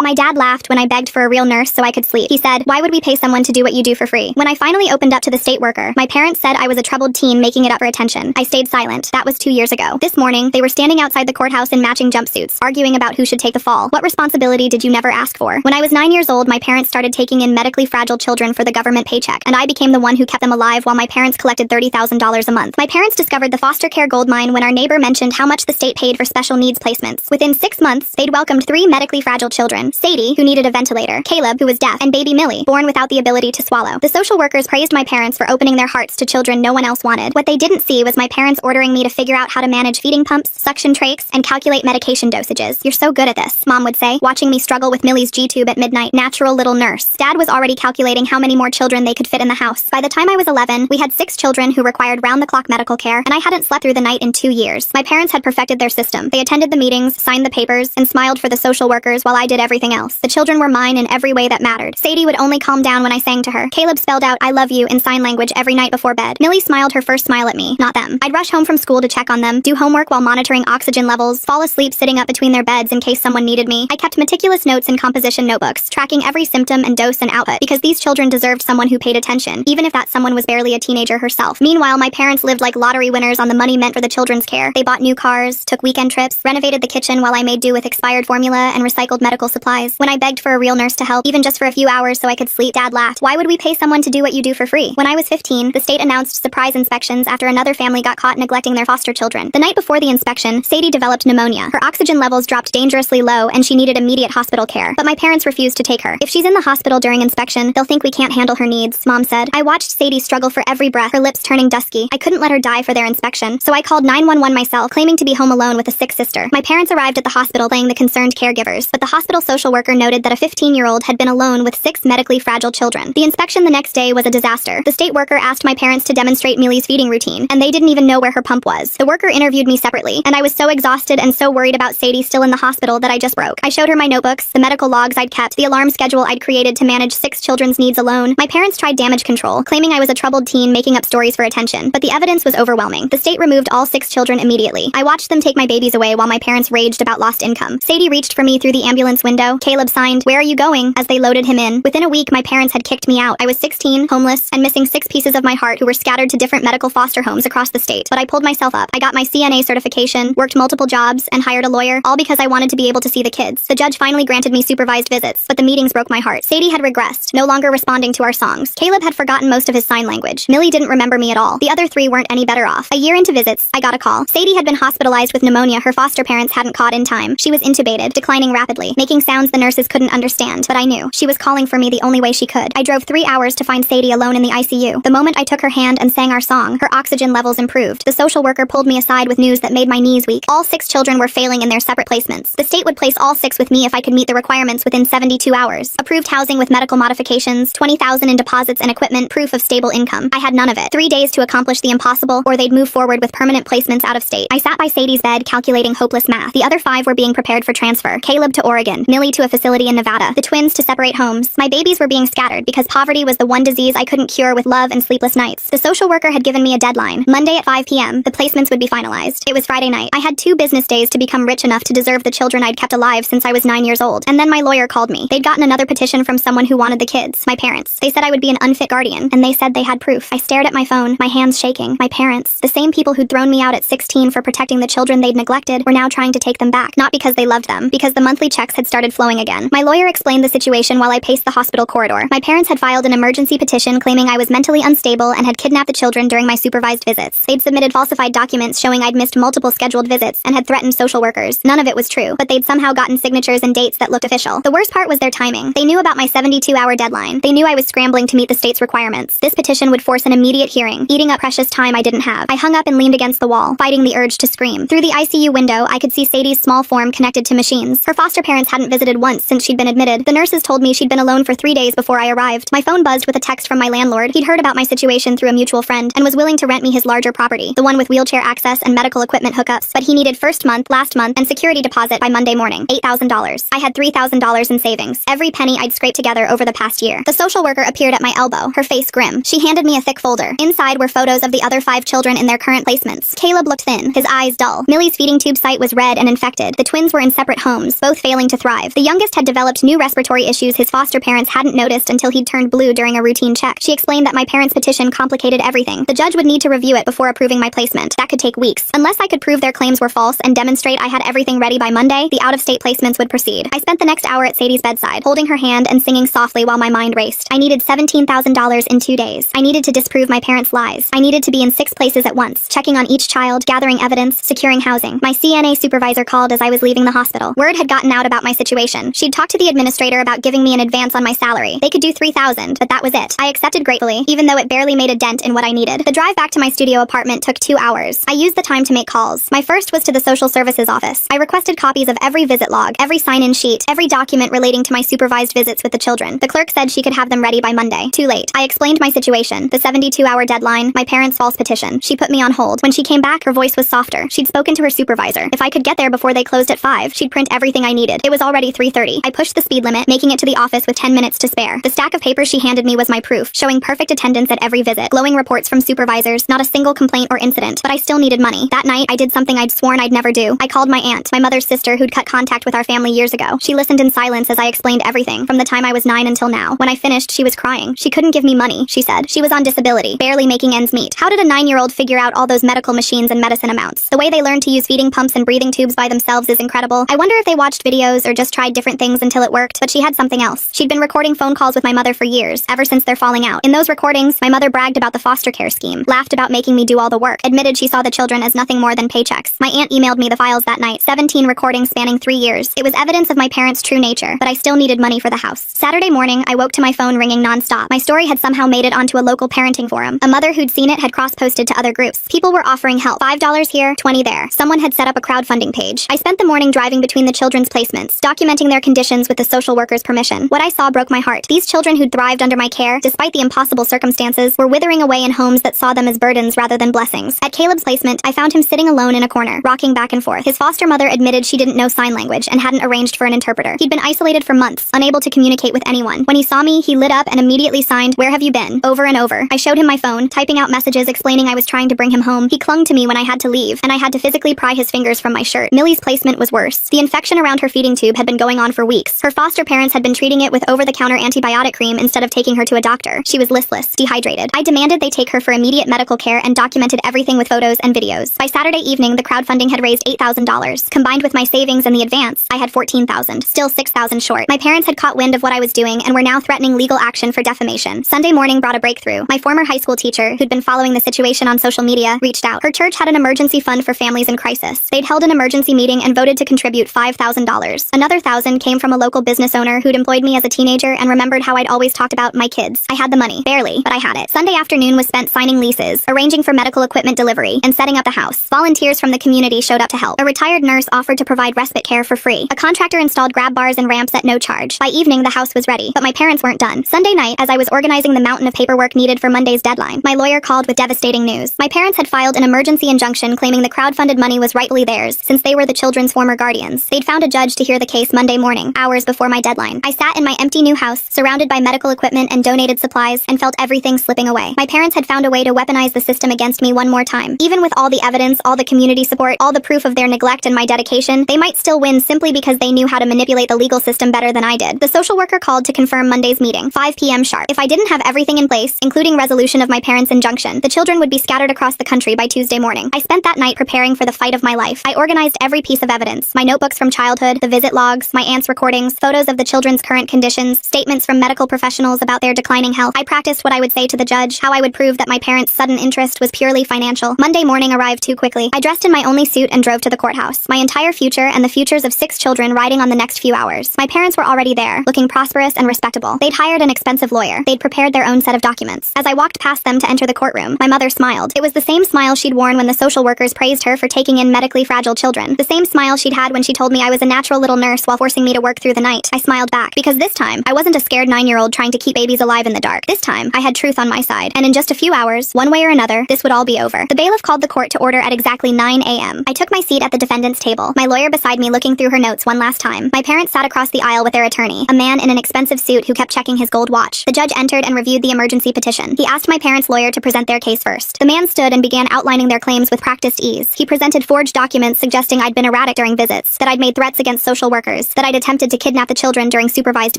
My dad laughed when I begged for a real nurse so I could sleep. He said, "Why would we pay someone to do what you do for free?" When I finally opened up to the state worker, my parents said I was a troubled teen making it up for attention. I stayed silent. That was 2 years ago. This morning, they were standing outside the courthouse in matching jumpsuits, arguing about who should take the fall. What responsibility did you never ask for? When I was 9 years old, my parents started taking in medically fragile children for the government paycheck, and I became the one who kept them alive while my parents collected $30,000 a month. My parents discovered the foster care goldmine when our neighbor mentioned how much the state paid for special needs placements. Within 6 months, they'd welcomed 3 medically fragile children: Sadie, who needed a ventilator; Caleb, who was deaf; and baby Millie, born without the ability to swallow. The social workers praised my parents for opening their hearts to children no one else wanted. What they didn't see was my parents ordering me to figure out how to manage feeding pumps, suction trachs, and calculate medication dosages. "You're so good at this," Mom would say, watching me struggle with Millie's G-tube at midnight. Natural little nurse. Dad was already calculating how many more children they could fit in the house. By the time I was 11, we had 6 children who required round-the-clock medical care, and I hadn't slept through the night in 2 years. My parents had perfected their system. They attended the meetings, signed the papers, and smiled for the social workers while I did everything else. The children were mine in every way that mattered. Sadie would only calm down when I sang to her. Caleb spelled out "I love you" in sign language every night before bed. Millie smiled her first smile at me, not them. I'd rush home from school to check on them, do homework while monitoring oxygen levels, fall asleep sitting up between their beds in case someone needed me. I kept meticulous notes in composition notebooks, tracking every symptom and dose and output, because these children deserved someone who paid attention, even if that someone was barely a teenager herself. Meanwhile, my parents lived like lottery winners on the money meant for the children's care. They bought new cars, took weekend trips, renovated the kitchen while I made do with expired formula and recycled medical supplies. When I begged for a real nurse to help, even just for a few hours so I could sleep, Dad laughed. "Why would we pay someone to do what you do for free?" When I was 15, the state announced surprise inspections after another family got caught neglecting their foster children. The night before the inspection, Sadie developed pneumonia. Her oxygen levels dropped dangerously low and she needed immediate hospital care. But my parents refused to take her. "If she's in the hospital during inspection, they'll think we can't handle her needs," Mom said. I watched Sadie struggle for every breath, her lips turning dusky. I couldn't let her die for their inspection, so I called 911 myself, claiming to be home alone with a sick sister. My parents arrived at the hospital playing the concerned caregivers, but the hospital social worker noted that a 15-year-old had been alone with 6 medically fragile children. The inspection the next day was a disaster. The state worker asked my parents to demonstrate Millie's feeding routine, and they didn't even know where her pump was. The worker interviewed me separately, and I was so exhausted and so worried about Sadie still in the hospital that I just broke. I showed her my notebooks, the medical logs I'd kept, the alarm schedule I'd created to manage 6 children's needs alone. My parents tried damage control, claiming I was a troubled teen making up stories for attention, but the evidence was overwhelming. The state removed all 6 children immediately. I watched them take my babies away while my parents raged about lost income. Sadie reached for me through the ambulance window. Caleb signed, "Where are you going?" as they loaded him in. Within a week, my parents had kicked me out. I was 16, homeless, and missing 6 pieces of my heart who were scattered to different medical foster homes across the state. But I pulled myself up. I got my CNA certification, worked multiple jobs, and hired a lawyer, all because I wanted to be able to see the kids. The judge finally granted me supervised visits, but the meetings broke my heart. Sadie had regressed, no longer responding to our songs. Caleb had forgotten most of his sign language. Millie didn't remember me at all. The other 3 weren't any better off. A year into visits, I got a call. Sadie had been hospitalized with pneumonia her foster parents hadn't caught in time. She was intubated, declining rapidly, making sounds the nurses couldn't understand, but I knew. She was calling for me the only way she could. I drove 3 hours to find Sadie alone in the ICU. The moment I took her hand and sang our song, her oxygen levels improved. The social worker pulled me aside with news that made my knees weak. All 6 children were failing in their separate placements. The state would place all 6 with me if I could meet the requirements within 72 hours. Approved housing with medical modifications, $20,000 in deposits and equipment, proof of stable income. I had none of it. 3 days to accomplish the impossible, or they'd move forward with permanent placements out of state. I sat by Sadie's bed calculating hopeless math. The other 5 were being prepared for transfer. Caleb to Oregon, Millie to a facility in Nevada, the twins to separate homes. My babies were being scattered because poverty was the one disease I couldn't cure with love and sleepless nights. The social worker had given me a deadline. Monday at 5 p.m., the placements would be finalized. It was Friday night. I had 2 business days to become rich enough to deserve the children I'd kept alive since I was 9 years old. And then my lawyer called me. They'd gotten another petition from someone who wanted the kids, my parents. They said I would be an unfit guardian, and they said they had proof. I stared at my phone, my hands shaking. My parents, the same people who'd thrown me out at 16 for protecting the children they'd neglected, were now trying to take them back. Not because they loved them, because the monthly checks had started flowing again. My lawyer explained the situation while I paced the hospital corridor. My parents had filed an emergency petition claiming I was mentally unstable and had kidnapped the children during my supervised visits. They'd submitted falsified documents showing I'd missed multiple scheduled visits and had threatened social workers. None of it was true, but they'd somehow gotten signatures and dates that looked official. The worst part was their timing. They knew about my 72-hour deadline. They knew I was scrambling to meet the state's requirements. This petition would force an immediate hearing, eating up precious time I didn't have. I hung up and leaned against the wall, fighting the urge to scream. Through the ICU window, I could see Sadie's small form connected to machines. Her foster parents hadn't visited once since she'd been admitted. The nurses told me she'd been alone for 3 days before I arrived. My phone buzzed with a text from my landlord. He'd heard about my situation through a mutual friend and was willing to rent me his larger property, the one with wheelchair access and medical equipment hookups, but he needed first month, last month, and security deposit by Monday morning, $8,000. I had $3,000 in savings, every penny I'd scraped together over the past year. The social worker appeared at my elbow, her face grim. She handed me a thick folder. Inside were photos of the other 5 children in their current placements. Caleb looked thin, his eyes dull. Millie's feeding tube site was red and infected. The twins were in separate homes, both failing to thrive. The youngest had developed new respiratory issues his foster parents hadn't noticed until he'd turned blue during a routine check. She explained that my parents' petition complicated everything. The judge would need to review it before approving my placement. That could take weeks. Unless I could prove their claims were false and demonstrate I had everything ready by Monday, the out-of-state placements would proceed. I spent the next hour at Sadie's bedside, holding her hand and singing softly while my mind raced. I needed $17,000 in 2 days. I needed to disprove my parents' lies. I needed to be in 6 places at once, checking on each child, gathering evidence, securing housing. My CNA supervisor called as I was leaving the hospital. Word had gotten out about my situation. She'd talked to the administrator about giving me an advance on my salary. They could do $3,000, but that was it. I accepted gratefully, even though it barely made a dent in what I needed. The drive back to my studio apartment took 2 hours. I used the time to make calls. My first was to the social services office. I requested copies of every visit log, every sign-in sheet, every document relating to my supervised visits with the children. The clerk said she could have them ready by Monday. Too late. I explained my situation, the 72-hour deadline, my parents' false petition. She put me on hold. When she came back, her voice was softer. She'd spoken to her supervisor. If I could get there before they closed at 5, she'd print everything I needed. It was already 3:30. I pushed the speed limit, making it to the office with 10 minutes to spare. The stack of papers she handed me was my proof, showing perfect attendance at every visit, glowing reports from supervisors, not a single complaint or incident. But I still needed money. That night, I did something I'd sworn I'd never do. I called my aunt, my mother's sister who'd cut contact with our family years ago. She listened in silence as I explained everything, from the time I was 9 until now. When I finished, she was crying. She couldn't give me money, she said. She was on disability, barely making ends meet. How did a 9-year-old figure out all those medical machines and medicine amounts? The way they learned to use feeding pumps and breathing tubes by themselves is incredible. I wonder if they watched videos or just tried different things until it worked, but she had something else. She'd been recording phone calls with my mother for years, ever since their falling out. In those recordings, my mother bragged about the foster care scheme, laughed about making me do all the work, admitted she saw the children as nothing more than paychecks. My aunt emailed me the files that night, 17 recordings spanning 3 years. It was evidence of my parents' true nature, but I still needed money for the house. Saturday morning, I woke to my phone ringing nonstop. My story had somehow made it onto a local parenting forum. A mother who'd seen it had cross-posted to other groups. People were offering help. $5 here, $20 there. Someone had set up a crowdfunding page. I spent the morning driving between the children's placements, documenting their conditions with the social worker's permission. What I saw broke my heart. These children who'd thrived under my care, despite the impossible circumstances, were withering away in homes that saw them as burdens rather than blessings. At Caleb's placement, I found him sitting alone in a corner, rocking back and forth. His foster mother admitted she didn't know sign language and hadn't arranged for an interpreter. He'd been isolated for months, unable to communicate with anyone. When he saw me, he lit up and immediately signed, "Where have you been?" over and over. I showed him my phone, typing out messages explaining I was trying to bring him home. He clung to me when I had to leave, and I had to physically pry his fingers from my shirt. Millie's placement was worse. The infection around her feeding tube had been going on for weeks. Her foster parents had been treating it with over-the-counter antibiotic cream instead of taking her to a doctor. She was listless, dehydrated. I demanded they take her for immediate medical care and documented everything with photos and videos. By Saturday evening, the crowdfunding had raised $8,000. Combined with my savings and the advance, I had $14,000, still $6,000 short. My parents had caught wind of what I was doing and were now threatening legal action for defamation. Sunday morning brought a breakthrough. My former high school teacher, who'd been following the situation on social media, reached out. Her church had an emergency fund for families in crisis. They'd held an emergency meeting and voted to contribute $5,000. Another $1,000 came from a local business owner who'd employed me as a teenager and remembered how I'd always talked about my kids. I had the money. Barely, but I had it. Sunday afternoon was spent signing leases, arranging for medical equipment delivery, and setting up the house. Volunteers from the community showed up to help. A retired nurse offered to provide respite care for free. A contractor installed grab bars and ramps at no charge. By evening, the house was ready, but my parents weren't done. Sunday night, as I was organizing the mountain of paperwork needed for Monday's deadline, my lawyer called with devastating news. My parents had filed an emergency injunction claiming the crowdfunded money was rightfully theirs, since they were the children's former guardians. They'd found a judge to hear the case Monday morning, hours before my deadline. I sat in my empty new house, surrounded by medical equipment and donated supplies, and felt everything slipping away. My parents had found a way to weaponize the system against me one more time. Even with all the evidence, all the community support, all the proof of their neglect and my dedication, they might still win simply because they knew how to manipulate the legal system better than I did. The social worker called to confirm Monday's meeting, 5 p.m. sharp. If I didn't have everything in place, including resolution of my parents' injunction, the children would be scattered across the country by Tuesday morning. I spent that night preparing for the fight of my life. I organized every piece of evidence, my notebooks from childhood, the visit logs, my aunt's recordings, photos of the children's current conditions, statements from medical professionals about their declining health. I practiced what I would say to the judge, how I would prove that my parents' sudden interest was purely financial. Monday morning arrived too quickly. I dressed in my only suit and drove to the courthouse. My entire future and the futures of 6 children riding on the next few hours. My parents were already there, looking prosperous and respectable. They'd hired an expensive lawyer. They'd prepared their own set of documents. As I walked past them to enter the courtroom, my mother smiled. It was the same smile she'd worn when the social workers praised her for taking in medically fragile children. The same smile she'd had when she told me I was a natural little nurse while forcing me to work through the night. I smiled back, because this time, I wasn't a scared 9-year-old trying to keep babies alive in the dark. This time, I had truth on my side, and in just a few hours, one way or another, this would all be over. The bailiff called the court to order at exactly 9 a.m. I took my seat at the defendant's table, my lawyer beside me looking through her notes one last time. My parents sat across the aisle with their attorney, a man in an expensive suit who kept checking his gold watch. The judge entered and reviewed the emergency petition. He asked my parents' lawyer to present their case first. The man stood and began outlining their claims with practiced ease. He presented forged documents suggesting I'd been erratic during visits, that I'd made threats against social workers, lies, that I'd attempted to kidnap the children during supervised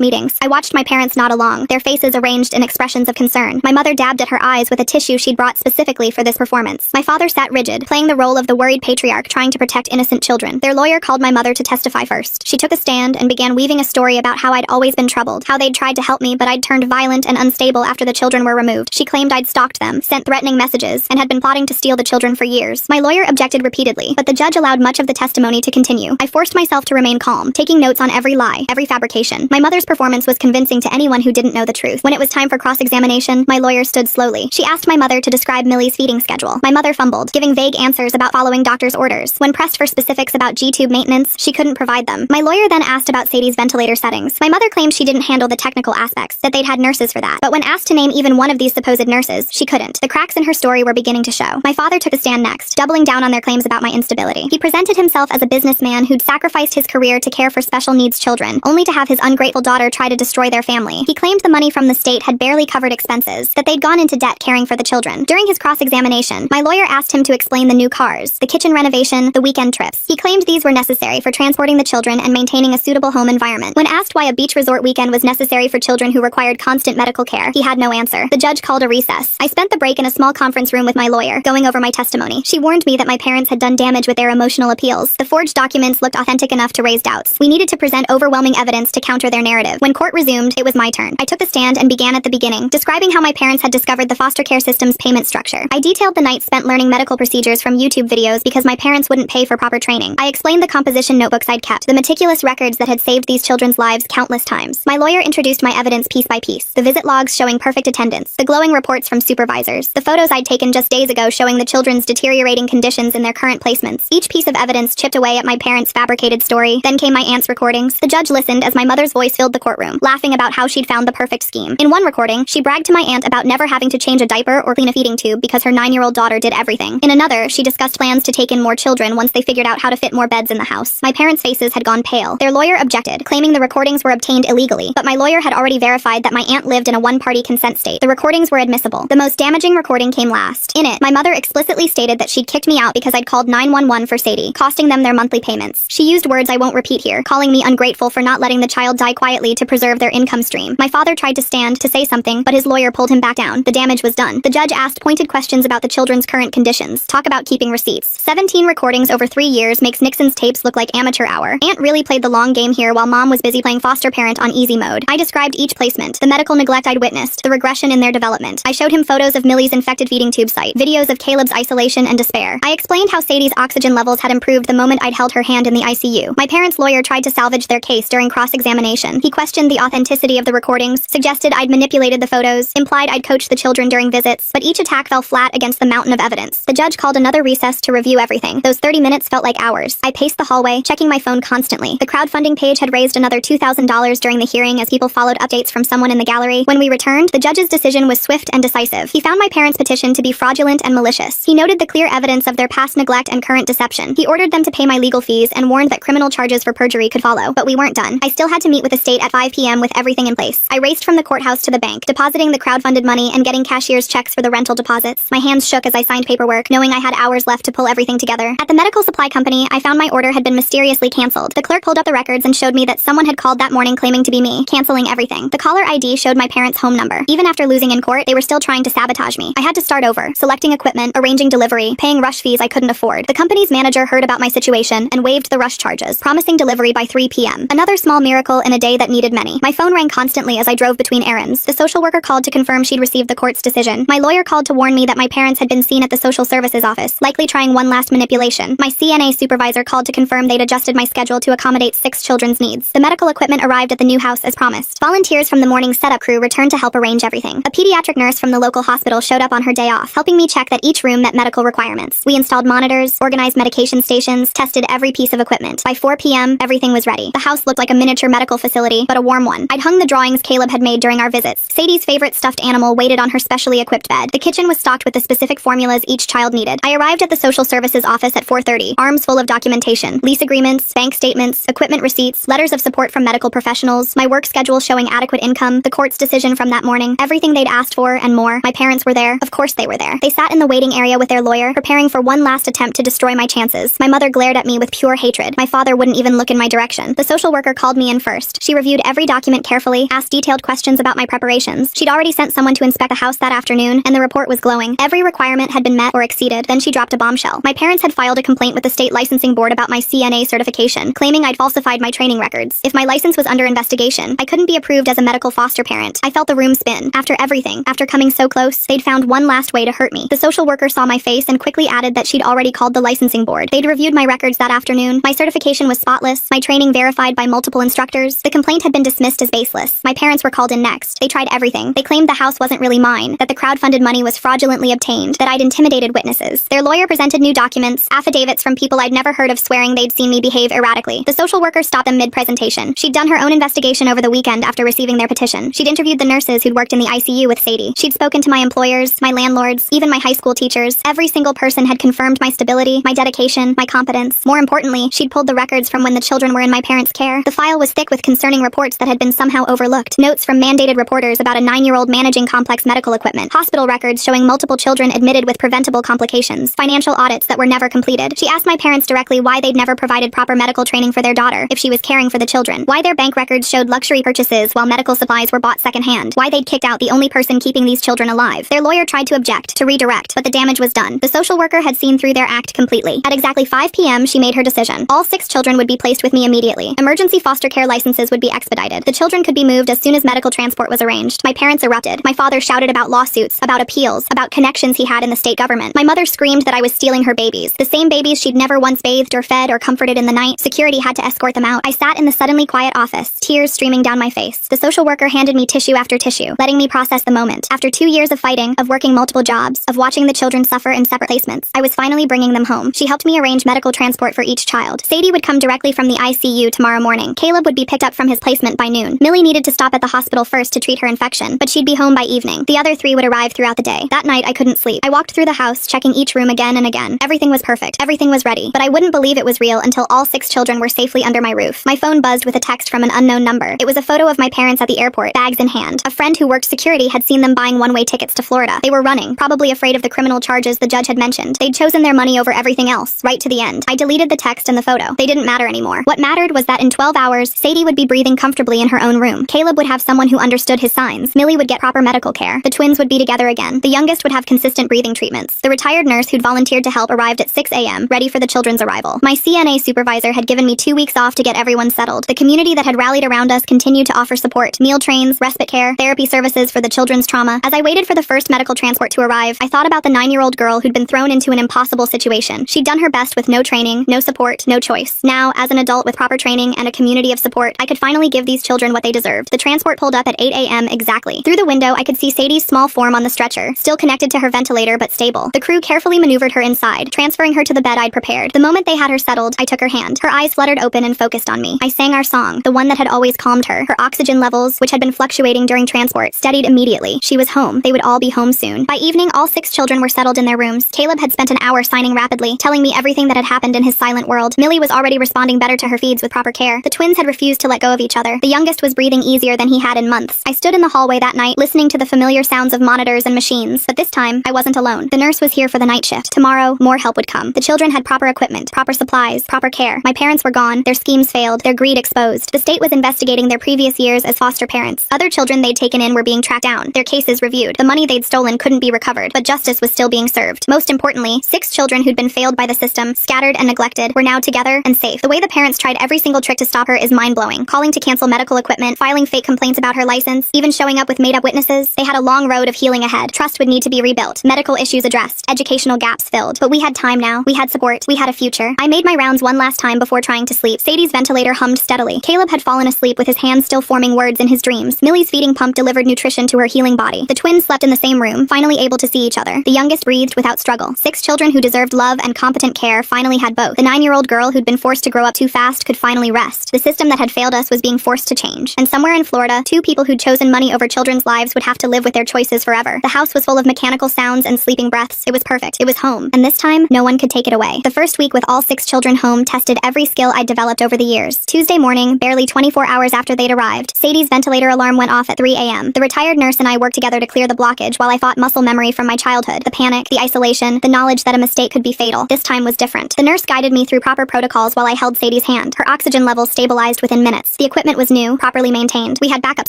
meetings. I watched my parents nod along, their faces arranged in expressions of concern. My mother dabbed at her eyes with a tissue she'd brought specifically for this performance. My father sat rigid, playing the role of the worried patriarch trying to protect innocent children. Their lawyer called my mother to testify first. She took a stand and began weaving a story about how I'd always been troubled, how they'd tried to help me but I'd turned violent and unstable after the children were removed. She claimed I'd stalked them, sent threatening messages, and had been plotting to steal the children for years. My lawyer objected repeatedly, but the judge allowed much of the testimony to continue. I forced myself to remain calm, taking notes on every lie, every fabrication. My mother's performance was convincing to anyone who didn't know the truth. When it was time for cross-examination, my lawyer stood slowly. She asked my mother to describe Millie's feeding schedule. My mother fumbled, giving vague answers about following doctor's orders. When pressed for specifics about G-tube maintenance, she couldn't provide them. My lawyer then asked about Sadie's ventilator settings. My mother claimed she didn't handle the technical aspects, that they'd had nurses for that. But when asked to name even one of these supposed nurses, she couldn't. The cracks in her story were beginning to show. My father took a stand next, doubling down on their claims about my instability. He presented himself as a businessman who'd sacrificed his career to care for special needs children, only to have his ungrateful daughter try to destroy their family. He claimed the money from the state had barely covered expenses, that they'd gone into debt caring for the children. During his cross-examination, my lawyer asked him to explain the new cars, the kitchen renovation, the weekend trips. He claimed these were necessary for transporting the children and maintaining a suitable home environment. When asked why a beach resort weekend was necessary for children who required constant medical care, he had no answer. The judge called a recess. I spent the break in a small conference room with my lawyer, going over my testimony. She warned me that my parents had done damage with their emotional appeals. The forged documents looked authentic enough to raise doubts. We needed to present overwhelming evidence to counter their narrative. When court resumed, it was my turn. I took the stand and began at the beginning, describing how my parents had discovered the foster care system's payment structure. I detailed the nights spent learning medical procedures from YouTube videos because my parents wouldn't pay for proper training. I explained the composition notebooks I'd kept, the meticulous records that had saved these children's lives countless times. My lawyer introduced my evidence piece by piece, the visit logs showing perfect attendance, the glowing reports from supervisors, the photos I'd taken just days ago showing the children's deteriorating conditions in their current placements. Each piece of evidence chipped away at my parents' fabricated story. Then came my aunt's recordings. The judge listened as my mother's voice filled the courtroom, laughing about how she'd found the perfect scheme. In one recording, she bragged to my aunt about never having to change a diaper or clean a feeding tube because her 9-year-old daughter did everything. In another, she discussed plans to take in more children once they figured out how to fit more beds in the house. My parents' faces had gone pale. Their lawyer objected, claiming the recordings were obtained illegally, but my lawyer had already verified that my aunt lived in a one-party consent state. The recordings were admissible. The most damaging recording came last. In it, my mother explicitly stated that she'd kicked me out because I'd called 911 for Sadie, costing them their monthly payments. She used words I won't repeat here, calling me ungrateful for not letting the child die quietly to preserve their income stream. My father tried to stand to say something, but his lawyer pulled him back down. The damage was done. The judge asked pointed questions about the children's current conditions. Talk about keeping receipts. 17 recordings over 3 years makes Nixon's tapes look like amateur hour. Aunt really played the long game here while mom was busy playing foster parent on easy mode. I described each placement, the medical neglect I'd witnessed, the regression in their development. I showed him photos of Millie's infected feeding tube site, videos of Caleb's isolation and despair. I explained how Sadie's oxygen levels had improved the moment I'd held her hand in the ICU. My parents' lawyer tried to salvage their case during cross-examination. He questioned the authenticity of the recordings, suggested I'd manipulated the photos, implied I'd coached the children during visits, but each attack fell flat against the mountain of evidence. The judge called another recess to review everything. Those 30 minutes felt like hours. I paced the hallway, checking my phone constantly. The crowdfunding page had raised another $2,000 during the hearing as people followed updates from someone in the gallery. When we returned, the judge's decision was swift and decisive. He found my parents' petition to be fraudulent and malicious. He noted the clear evidence of their past neglect and current deception. He ordered them to pay my legal fees and warned that criminal charges for perjury could follow. But we weren't done. I still had to meet with the state at 5 p.m. with everything in place. I raced from the courthouse to the bank, depositing the crowdfunded money and getting cashier's checks for the rental deposits. My hands shook as I signed paperwork, knowing I had hours left to pull everything together. At the medical supply company, I found my order had been mysteriously canceled. The clerk pulled up the records and showed me that someone had called that morning claiming to be me, canceling everything. The caller ID showed my parents' home number. Even after losing in court, they were still trying to sabotage me. I had to start over, selecting equipment, arranging delivery, paying rush fees I couldn't afford. The company's manager heard about my situation and waived the rush charges, promising delivery by 3 p.m. Another small miracle in a day that needed many. My phone rang constantly as I drove between errands. The social worker called to confirm she'd received the court's decision. My lawyer called to warn me that my parents had been seen at the social services office, likely trying one last manipulation. My CNA supervisor called to confirm they'd adjusted my schedule to accommodate 6 children's needs. The medical equipment arrived at the new house as promised. Volunteers from the morning setup crew returned to help arrange everything. A pediatric nurse from the local hospital showed up on her day off, helping me check that each room met medical requirements. We installed monitors, organized medication stations, tested every piece of equipment. By 4 p.m., everything was ready. The house looked like a miniature medical facility, but a warm one. I'd hung the drawings Caleb had made during our visits. Sadie's favorite stuffed animal waited on her specially equipped bed. The kitchen was stocked with the specific formulas each child needed. I arrived at the social services office at 4:30, arms full of documentation, lease agreements, bank statements, equipment receipts, letters of support from medical professionals, my work schedule showing adequate income, the court's decision from that morning, everything they'd asked for and more. My parents were there. Of course they were there. They sat in the waiting area with their lawyer, preparing for one last attempt to destroy my chances. My mother glared at me with pure hatred. My father wouldn't even look in my direction. The social worker called me in first. She reviewed every document carefully, asked detailed questions about my preparations. She'd already sent someone to inspect the house that afternoon, and the report was glowing. Every requirement had been met or exceeded. Then she dropped a bombshell. My parents had filed a complaint with the state licensing board about my CNA certification, claiming I'd falsified my training records. If my license was under investigation, I couldn't be approved as a medical foster parent. I felt the room spin. After everything, after coming so close, they'd found one last way to hurt me. The social worker saw my face and quickly added that she'd already called the licensing board. They'd reviewed my records that afternoon. My certification was spotless, my training verified by multiple instructors. The complaint had been dismissed as baseless. My parents were called in next. They tried everything. They claimed the house wasn't really mine, that the crowdfunded money was fraudulently obtained, that I'd intimidated witnesses. Their lawyer presented new documents, affidavits from people I'd never heard of swearing they'd seen me behave erratically. The social worker stopped them mid-presentation. She'd done her own investigation over the weekend after receiving their petition. She'd interviewed the nurses who'd worked in the ICU with Sadie. She'd spoken to my employers, my landlords, even my high school teachers. Every single person had confirmed my stability, my dedication, my competence. More importantly, she'd pulled the records from when the children were in my parents' care. The file was thick with concerning reports that had been somehow overlooked. Notes from mandated reporters about a 9-year-old managing complex medical equipment. Hospital records showing multiple children admitted with preventable complications. Financial audits that were never completed. She asked my parents directly why they'd never provided proper medical training for their daughter if she was caring for the children. Why their bank records showed luxury purchases while medical supplies were bought secondhand. Why they'd kicked out the only person keeping these children alive. Their lawyer tried to object, to redirect, but the damage was done. The social worker had seen through their act completely. At exactly 5 p.m., she made her decision. All 6 children would be placed with me immediately. Emergency foster care licenses would be expedited. The children could be moved as soon as medical transport was arranged. My parents erupted. My father shouted about lawsuits, about appeals, about connections he had in the state government. My mother screamed that I was stealing her babies. The same babies she'd never once bathed or fed or comforted in the night. Security had to escort them out. I sat in the suddenly quiet office, tears streaming down my face. The social worker handed me tissue after tissue, letting me process the moment. After 2 years of fighting, of working multiple jobs, of watching the children suffer in separate placements, I was finally bringing them home. She helped me arrange medical transport for each child. Sadie would come directly from the ICU tomorrow morning. Caleb would be picked up from his placement by noon. Millie needed to stop at the hospital first to treat her infection, but she'd be home by evening. The other 3 would arrive throughout the day. That night, I couldn't sleep. I walked through the house, checking each room again and again. Everything was perfect. Everything was ready. But I wouldn't believe it was real until all 6 children were safely under my roof. My phone buzzed with a text from an unknown number. It was a photo of my parents at the airport, bags in hand. A friend who worked security had seen them buying one-way tickets to Florida. They were running, probably afraid of the criminal charges the judge had mentioned. They'd chosen their money over everything else, right to the end. I deleted the text and the photo. They didn't matter anymore. What mattered was that in 12 hours, Sadie would be breathing comfortably in her own room. Caleb would have someone who understood his signs. Millie would get proper medical care. The twins would be together again. The youngest would have consistent breathing treatments. The retired nurse who'd volunteered to help arrived at 6 a.m., ready for the children's arrival. My CNA supervisor had given me 2 weeks off to get everyone settled. The community that had rallied around us continued to offer support, meal trains, respite care, therapy services for the children's trauma. As I waited for the first medical transport to arrive, I thought about the 9-year-old girl who'd been thrown into an impossible situation. She'd done her best with no training, no support, no choice. Now, as an adult with proper training and a community of support, I could finally give these children what they deserved. The transport pulled up at 8 a.m. exactly. Through the window, I could see Sadie's small form on the stretcher, still connected to her ventilator but stable. The crew carefully maneuvered her inside, transferring her to the bed I'd prepared. The moment they had her settled, I took her hand. Her eyes fluttered open and focused on me. I sang our song, the one that had always calmed her. Her oxygen levels, which had been fluctuating during transport, steadied immediately. She was home. They would all be home soon. By evening, all 6 children were settled in their rooms. Caleb had spent an hour signing rapidly, telling me everything that had happened in his silent world. Millie was already responding better to her feeds with proper care. The twins had refused to let go of each other. The youngest was breathing easier than he had in months. I stood in the hallway that night, listening to the familiar sounds of monitors and machines. But this time, I wasn't alone. The nurse was here for the night shift. Tomorrow, more help would come. The children had proper equipment, proper supplies, proper care. My parents were gone, their schemes failed, their greed exposed. The state was investigating their previous years as foster parents. Other children they'd taken in were being tracked down, their cases reviewed. The money they'd stolen couldn't be recovered, but justice was still being served. Most importantly, 6 children who'd been failed by the system, scattered and neglected, were now together and safe. The way the parents tried every single trick to stop her is mind-blowing. Calling to cancel medical equipment, filing fake complaints about her license, even showing up with made-up witnesses. They had a long road of healing ahead. Trust would need to be rebuilt, medical issues addressed, educational gaps filled. But we had time now. We had support. We had a future. I made my rounds one last time before trying to sleep. Sadie's ventilator hummed steadily. Caleb had fallen asleep with his hands still forming words in his dreams. Millie's feeding pump delivered nutrition to her healing body. The twins slept in the same room, finally able to see each other. The youngest breathed without struggle. 6 children who deserved love and competent care finally had both. The 9-year-old girl who'd been forced to grow up too fast could finally rest. The system that had failed us was being forced to change. And somewhere in Florida, 2 people who'd chosen money over children's lives would have to live with their choices forever. The house was full of mechanical sounds and sleeping breaths. It was perfect. It was home. And this time, no one could take it away. The first week with all 6 children home tested every skill I'd developed over the years. Tuesday morning, barely 24 hours after they'd arrived, Sadie's ventilator alarm went off at 3 a.m. The retired nurse and I worked together to clear the blockage while I fought muscle memory from my childhood. The panic, the isolation, the knowledge that a mistake could be fatal. This time was different. The nurse guided me through proper protocols while I held Sadie's hand. hand. Her oxygen levels stabilized within minutes. The equipment was new, properly maintained. We had backup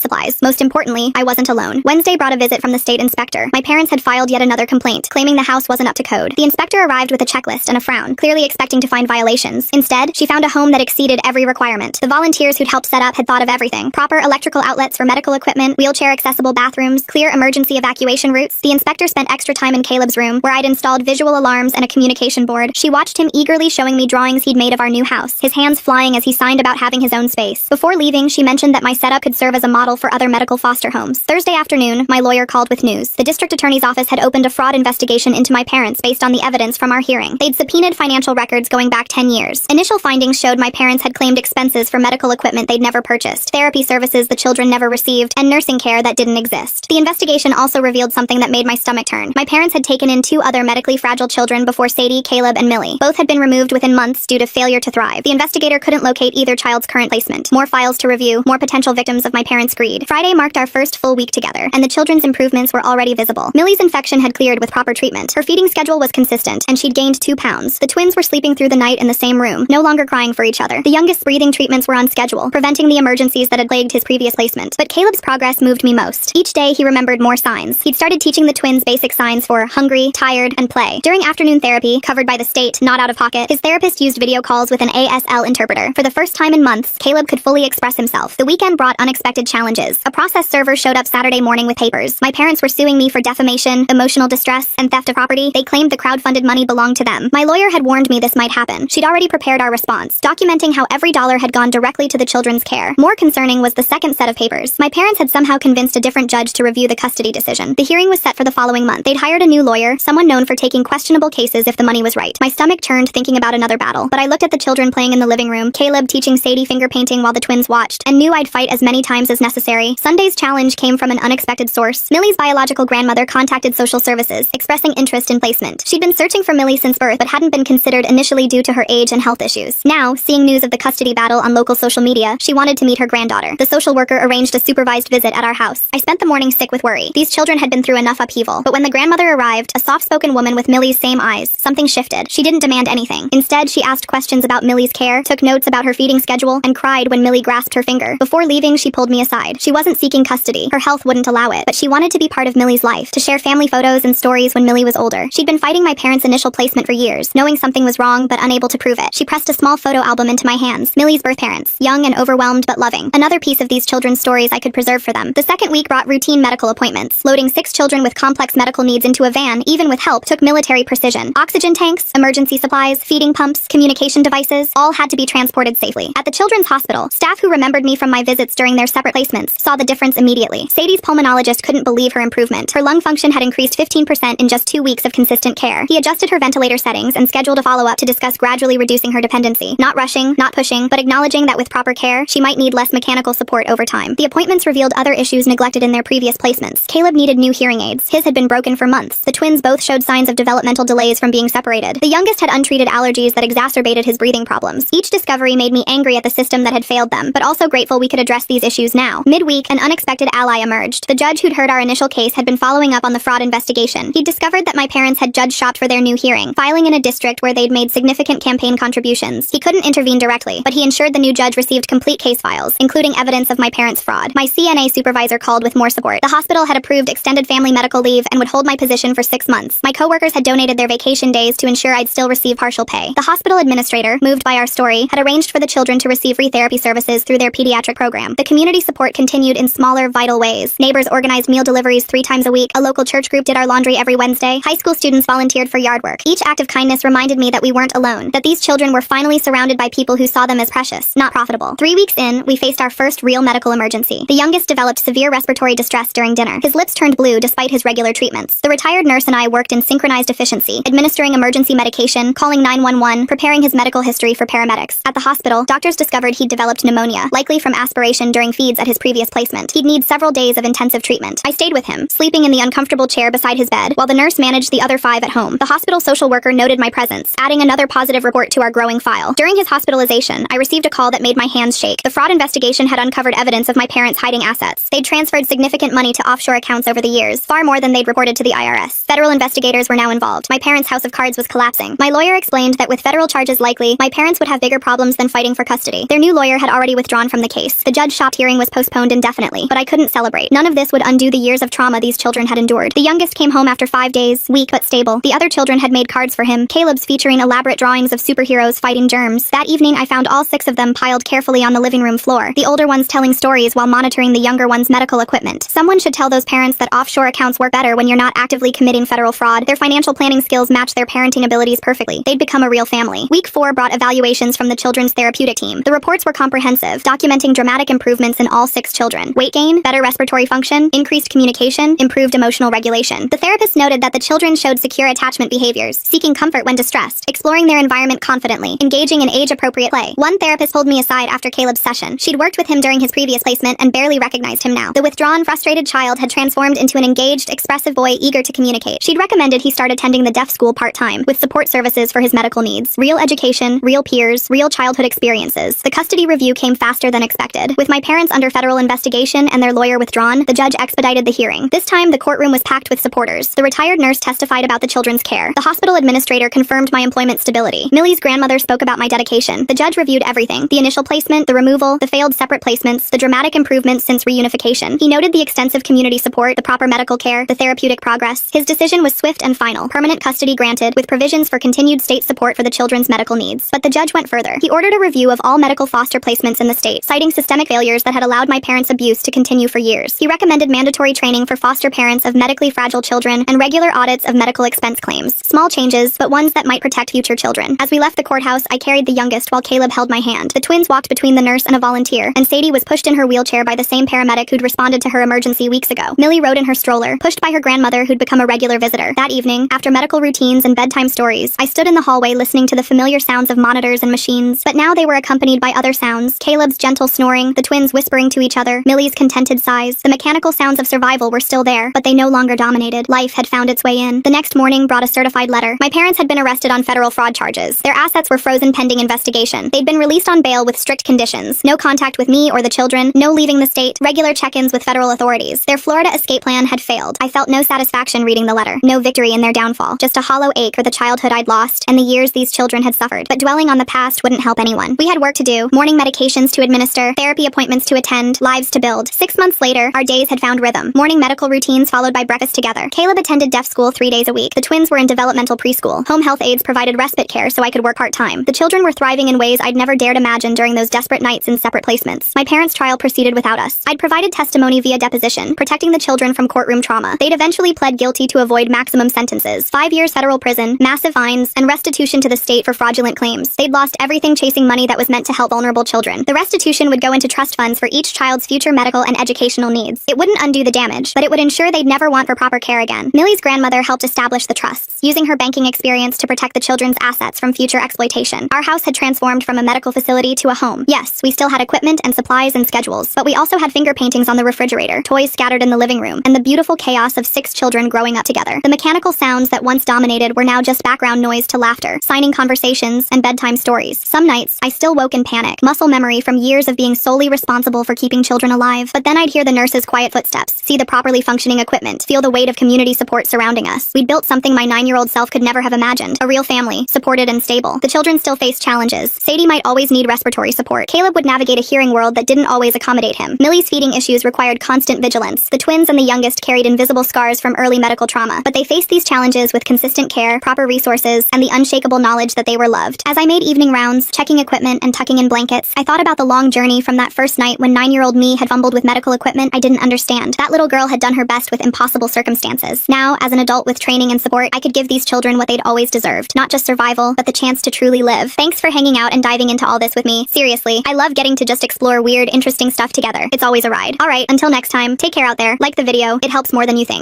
supplies. Most importantly, I wasn't alone. Wednesday brought a visit from the state inspector. My parents had filed yet another complaint, claiming the house wasn't up to code. The inspector arrived with a checklist and a frown, clearly expecting to find violations. Instead, she found a home that exceeded every requirement. The volunteers who'd helped set up had thought of everything. Proper electrical outlets for medical equipment, wheelchair-accessible bathrooms, clear emergency evacuation routes. The inspector spent extra time in Caleb's room, where I'd installed visual alarms and a communication board. She watched him eagerly showing me drawings he'd made of our new house, his hands flying as he signed about having his own space. Before leaving, she mentioned that my setup could serve as a model for other medical foster homes. Thursday afternoon, my lawyer called with news. The district attorney's office had opened a fraud investigation into my parents based on the evidence from our hearing. They'd subpoenaed financial records going back 10 years. Initial findings showed my parents had claimed expenses for medical equipment they'd never purchased, therapy services the children never received, and nursing care that didn't exist. The investigation also revealed something that made my stomach turn. My parents had taken in 2 other medically fragile children before Sadie, Caleb, and Millie. Both had been removed within months due to failure to thrive. The investigator couldn't locate either child's current placement. More files to review, more potential victims of my parents' greed. Friday marked our first full week together, and the children's improvements were already visible. Millie's infection had cleared with proper treatment. Her feeding schedule was consistent, and she'd gained 2 pounds. The twins were sleeping through the night in the same room, no longer crying for each other. The youngest's breathing treatments were on schedule, preventing the emergencies that had plagued his previous placement. But Caleb's progress moved me most. Each day he remembered more signs. He'd started teaching the twins basic signs for hungry, tired, and play. During afternoon therapy, covered by the state, not out of pocket, his therapist used video calls with an ASL interpreter. For the first time in months, Caleb could fully express himself. The weekend brought unexpected challenges. A process server showed up Saturday morning with papers. My parents were suing me for defamation, emotional distress, and theft of property. They claimed the crowdfunded money belonged to them. My lawyer had warned me this might happen. She'd already prepared our response, documenting how every dollar had gone directly to the children's care. More concerning was the second set of papers. My parents had somehow convinced a different judge to review the custody decision. The hearing was set for the following month. They'd hired a new lawyer, someone known for taking questionable cases if the money was right. My stomach churned thinking about another battle, but I looked at the children playing in the living room, Caleb teaching Sadie finger painting while the twins watched, and knew I'd fight as many times as necessary. Sunday's challenge came from an unexpected source. Millie's biological grandmother contacted social services, expressing interest in placement. She'd been searching for Millie since birth, but hadn't been considered initially due to her age and health issues. Now, seeing news of the custody battle on local social media, she wanted to meet her granddaughter. The social worker arranged a supervised visit at our house. I spent the morning sick with worry. These children had been through enough upheaval. But when the grandmother arrived, a soft-spoken woman with Millie's same eyes, something shifted. She didn't demand anything. Instead, she asked questions about Millie's care, took notes about her feeding schedule, and cried when Millie grasped her finger. Before leaving, she pulled me aside. She wasn't seeking custody. Her health wouldn't allow it, but she wanted to be part of Millie's life, to share family photos and stories when Millie was older. She'd been fighting my parents' initial placement for years, knowing something was wrong but unable to prove it. She pressed a small photo album into my hands. Millie's birth parents, young and overwhelmed but loving. Another piece of these children's stories I could preserve for them. The second week brought routine medical appointments. Loading 6 children with complex medical needs into a van, even with help, took military precision. Oxygen tanks, emergency supplies, feeding pumps, communication devices, all had to be transported safely. At the children's hospital, staff who remembered me from my visits during their separate placements saw the difference immediately. Sadie's pulmonologist couldn't believe her improvement. Her lung function had increased 15% in just 2 weeks of consistent care. He adjusted her ventilator settings and scheduled a follow-up to discuss gradually reducing her dependency. Not rushing, not pushing, but acknowledging that with proper care, she might need less mechanical support over time. The appointments revealed other issues neglected in their previous placements. Caleb needed new hearing aids. His had been broken for months. The twins both showed signs of developmental delays from being separated. The youngest had untreated allergies that exacerbated his breathing problems. Each discovery made me angry at the system that had failed them, but also grateful we could address these issues now. Midweek, an unexpected ally emerged. The judge who'd heard our initial case had been following up on the fraud investigation. He'd discovered that my parents had judge shopped for their new hearing, filing in a district where they'd made significant campaign contributions. He couldn't intervene directly, but he ensured the new judge received complete case files, including evidence of my parents' fraud. My CNA supervisor called with more support. The hospital had approved extended family medical leave and would hold my position for 6 months. My coworkers had donated their vacation days to ensure I'd still receive partial pay. The hospital administrator, moved by our story, had arranged for the children to receive free therapy services through their pediatric program. The community support continued in smaller, vital ways. Neighbors organized meal deliveries 3 times a week. A local church group did our laundry every Wednesday. High school students volunteered for yard work. Each act of kindness reminded me that we weren't alone, that these children were finally surrounded by people who saw them as precious, not profitable. 3 weeks in, we faced our first real medical emergency. The youngest developed severe respiratory distress during dinner. His lips turned blue despite his regular treatments. The retired nurse and I worked in synchronized efficiency, administering emergency medication, calling 911, preparing his medical history for paramedics. At the hospital, doctors discovered he'd developed pneumonia, likely from aspiration during feeds at his previous placement. He'd need several days of intensive treatment. I stayed with him, sleeping in the uncomfortable chair beside his bed, while the nurse managed the other 5 at home. The hospital social worker noted my presence, adding another positive report to our growing file. During his hospitalization, I received a call that made my hands shake. The fraud investigation had uncovered evidence of my parents hiding assets. They'd transferred significant money to offshore accounts over the years, far more than they'd reported to the IRS. Federal investigators were now involved. My parents' house of cards was collapsing. My lawyer explained that with federal charges likely, my parents would have bigger problems than fighting for custody. Their new lawyer had already withdrawn from the case. The judge shopped hearing was postponed indefinitely, but I couldn't celebrate. None of this would undo the years of trauma these children had endured. The youngest came home after 5 days, weak but stable. The other children had made cards for him, Caleb's featuring elaborate drawings of superheroes fighting germs. That evening, I found all 6 of them piled carefully on the living room floor, the older ones telling stories while monitoring the younger one's medical equipment. Someone should tell those parents that offshore accounts work better when you're not actively committing federal fraud. Their financial planning skills match their parenting abilities perfectly. They'd become a real family. Week 4 brought evaluations from the children's therapeutic team. The reports were comprehensive, documenting dramatic improvements in all 6 children. Weight gain, better respiratory function, increased communication, improved emotional regulation. The therapist noted that the children showed secure attachment behaviors, seeking comfort when distressed, exploring their environment confidently, engaging in age-appropriate play. One therapist pulled me aside after Caleb's session. She'd worked with him during his previous placement and barely recognized him now. The withdrawn, frustrated child had transformed into an engaged, expressive boy eager to communicate. She'd recommended he start attending the deaf school part-time, with support services for his medical needs. Real education, real peers, real childhood experiences. The custody review came faster than expected. With my parents under federal investigation and their lawyer withdrawn, the judge expedited the hearing. This time, the courtroom was packed with supporters. The retired nurse testified about the children's care. The hospital administrator confirmed my employment stability. Millie's grandmother spoke about my dedication. The judge reviewed everything: the initial placement, the removal, the failed separate placements, the dramatic improvements since reunification. He noted the extensive community support, the proper medical care, the therapeutic progress. His decision was swift and final. Permanent custody granted, with provisions for continued state support for the children's medical needs. But the judge went further. He ordered a review of all medical foster placements in the state, citing systemic failures that had allowed my parents' abuse to continue for years. He recommended mandatory training for foster parents of medically fragile children and regular audits of medical expense claims. Small changes, but ones that might protect future children. As we left the courthouse, I carried the youngest while Caleb held my hand. The twins walked between the nurse and a volunteer, and Sadie was pushed in her wheelchair by the same paramedic who'd responded to her emergency weeks ago. Millie rode in her stroller, pushed by her grandmother who'd become a regular visitor. That evening, after medical routines and bedtime stories, I stood in the hallway listening to the familiar sounds of monitors and machines, but now they were accompanied by other sounds: Caleb's gentle snoring, the twins whispering to each other, Millie's contented sighs. The mechanical sounds of survival were still there, but they no longer dominated. Life had found its way in. The next morning brought a certified letter. My parents had been arrested on federal fraud charges. Their assets were frozen pending investigation. They'd been released on bail with strict conditions: no contact with me or the children, no leaving the state, regular check-ins with federal authorities. Their Florida escape plan had failed. I felt no satisfaction reading the letter, no victory in their downfall, just a hollow ache for the childhood I'd lost and the years these children had suffered. But dwelling on the past wouldn't help anyone. We had work to do, morning medications to administer, therapy appointments to attend, lives to build. 6 months later, our days had found rhythm. Morning medical routines followed by breakfast together. Caleb attended deaf school 3 days a week. The twins were in developmental preschool. Home health aides provided respite care so I could work part-time. The children were thriving in ways I'd never dared imagine during those desperate nights in separate placements. My parents' trial proceeded without us. I'd provided testimony via deposition, protecting the children from courtroom trauma. They'd eventually pled guilty to avoid maximum sentences: 5 years federal prison, massive fines, and restitution to the state for fraudulent claims. They'd lost everything chasing money that was meant to help vulnerable children. The restitution would go into trust funds for each child's future medical and educational needs. It wouldn't undo the damage, but it would ensure they'd never want for proper care again. Millie's grandmother helped establish the trusts, using her banking experience to protect the children's assets from future exploitation. Our house had transformed from a medical facility to a home. Yes, we still had equipment and supplies and schedules, but we also had finger paintings on the refrigerator, toys scattered in the living room, and the beautiful chaos of 6 children growing up together. The mechanical sounds that once dominated were now just background noise to laughter, signing conversations, and bedtime stories. Some nights, I still woke in panic, muscle memory from years of being solely responsible for keeping children alive. But then I'd hear the nurse's quiet footsteps, see the properly functioning equipment, feel the weight of community support surrounding us. We'd built something my 9-year-old self could never have imagined: a real family, supported and stable. The children still faced challenges. Sadie might always need respiratory support. Caleb would navigate a hearing world that didn't always accommodate him. Millie's feeding issues required constant vigilance. The twins and the youngest carried invisible scars from early medical trauma, but they faced these challenges with consistent care, proper resources, and the unshakable knowledge that they were loved. As I made evening rounds, checking equipment and tucking in blankets, I thought about the long journey from that first night when 9-year-old me had fumbled with medical equipment I didn't understand. That little girl had done her best with impossible circumstances. Now, as an adult with training and support, I could give these children what they'd always deserved: not just survival, but the chance to truly live. Thanks for hanging out and diving into all this with me. Seriously, I love getting to just explore weird, interesting stuff together. It's always a ride. Alright, until next time, take care out there. Like the video, it helps more than you think.